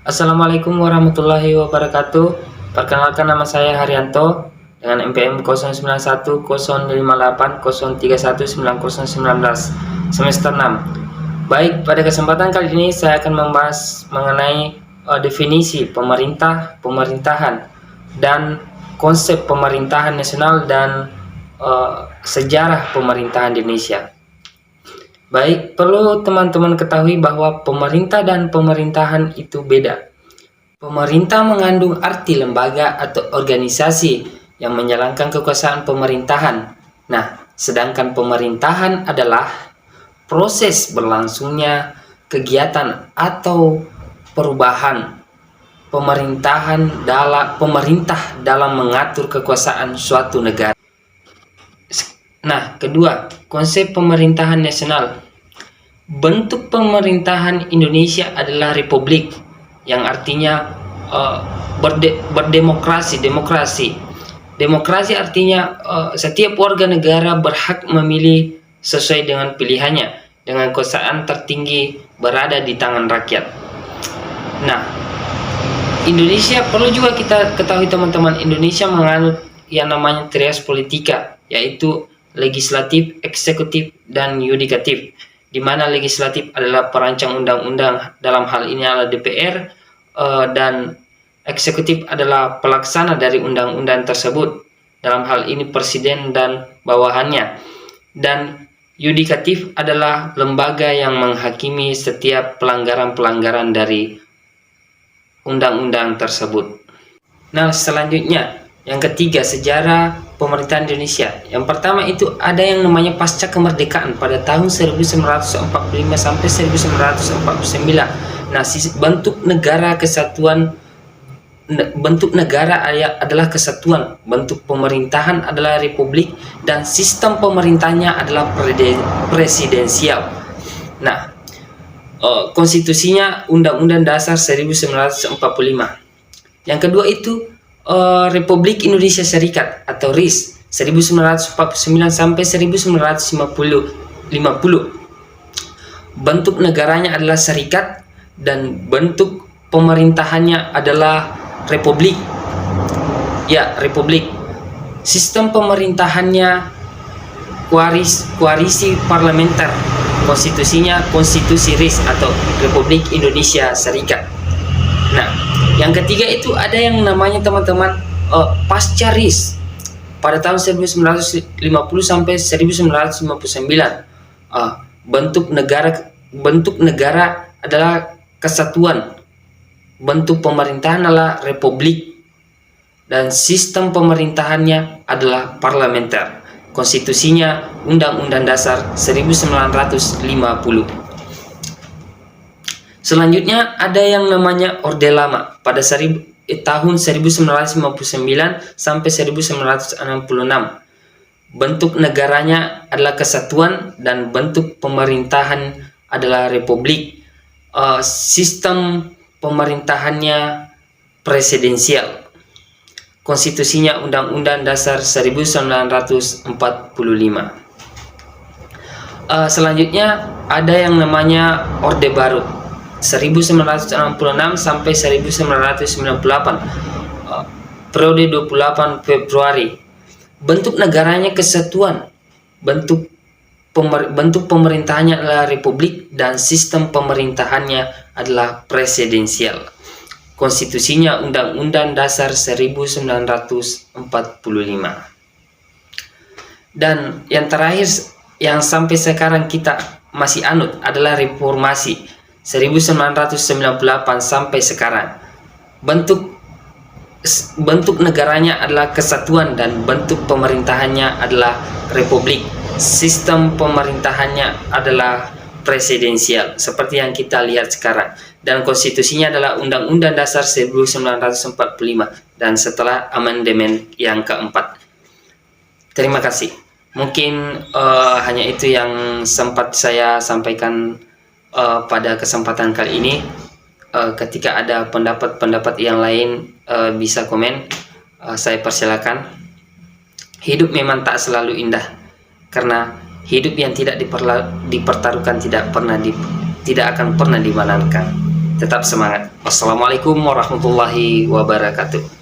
Assalamualaikum warahmatullahi wabarakatuh. Perkenalkan, nama saya Haryanto dengan NPM 091158031909 semester 6. Baik, pada kesempatan kali ini saya akan membahas mengenai definisi pemerintahan, dan konsep pemerintahan nasional dan sejarah pemerintahan di Indonesia. Baik, perlu teman-teman ketahui bahwa pemerintah dan pemerintahan itu beda. Pemerintah mengandung arti lembaga atau organisasi yang menjalankan kekuasaan pemerintahan. Nah, sedangkan pemerintahan adalah proses berlangsungnya kegiatan atau perubahan pemerintah dalam mengatur kekuasaan suatu negara. Nah, kedua, konsep pemerintahan nasional. Bentuk pemerintahan Indonesia adalah republik, yang artinya berdemokrasi. Demokrasi artinya setiap warga negara berhak memilih sesuai dengan pilihannya, dengan kekuasaan tertinggi berada di tangan rakyat. Nah, Indonesia, perlu juga kita ketahui teman-teman, Indonesia menganut yang namanya trias politika, yaitu legislatif, eksekutif, dan yudikatif, di mana legislatif adalah perancang undang-undang, dalam hal ini adalah DPR, dan eksekutif adalah pelaksana dari undang-undang tersebut, dalam hal ini presiden dan bawahannya, dan yudikatif adalah lembaga yang menghakimi setiap pelanggaran-pelanggaran dari undang-undang tersebut. Nah, selanjutnya yang ketiga, sejarah pemerintahan Indonesia. Yang pertama itu ada yang namanya pasca kemerdekaan pada tahun 1945 sampai 1949. Nah, bentuk negara adalah kesatuan, bentuk pemerintahan adalah republik, dan sistem pemerintahnya adalah presidensial. Nah, konstitusinya Undang-Undang Dasar 1945. Yang kedua itu Republik Indonesia Serikat atau RIS 1949 sampai 1950. Bentuk negaranya adalah serikat dan bentuk pemerintahannya adalah republik. Ya, republik. Sistem pemerintahannya koalisi parlementer. Konstitusinya konstitusi RIS atau Republik Indonesia Serikat. Nah, yang ketiga itu ada yang namanya teman-teman pasca RIS pada tahun 1950 sampai 1959. Bentuk negara adalah kesatuan, bentuk pemerintahan adalah republik, dan sistem pemerintahannya adalah parlementer. Konstitusinya Undang-Undang Dasar 1950. Selanjutnya ada yang namanya Orde Lama pada tahun 1959 sampai 1966. Bentuk negaranya adalah kesatuan dan bentuk pemerintahan adalah republik. Sistem pemerintahannya presidensial. Konstitusinya Undang-Undang Dasar 1945. Selanjutnya ada yang namanya Orde Baru 1966 sampai 1998, periode 28 Februari. Bentuk negaranya kesatuan, bentuk pemerintahannya adalah republik, dan sistem pemerintahannya adalah presidensial. Konstitusinya Undang-Undang Dasar 1945. Dan yang terakhir yang sampai sekarang kita masih anut adalah reformasi 1998 sampai sekarang. Bentuk negaranya adalah kesatuan dan bentuk pemerintahannya adalah republik. Sistem pemerintahannya adalah presidensial seperti yang kita lihat sekarang, dan konstitusinya adalah Undang-Undang Dasar 1945 dan setelah amandemen yang keempat. Terima kasih. Mungkin hanya itu yang sempat saya sampaikan pada kesempatan kali ini. Ketika ada pendapat-pendapat yang lain bisa komen, saya persilakan. Hidup memang tak selalu indah, karena hidup yang tidak dipertaruhkan tidak akan pernah dimenangkan. Tetap semangat. Wassalamualaikum warahmatullahi wabarakatuh.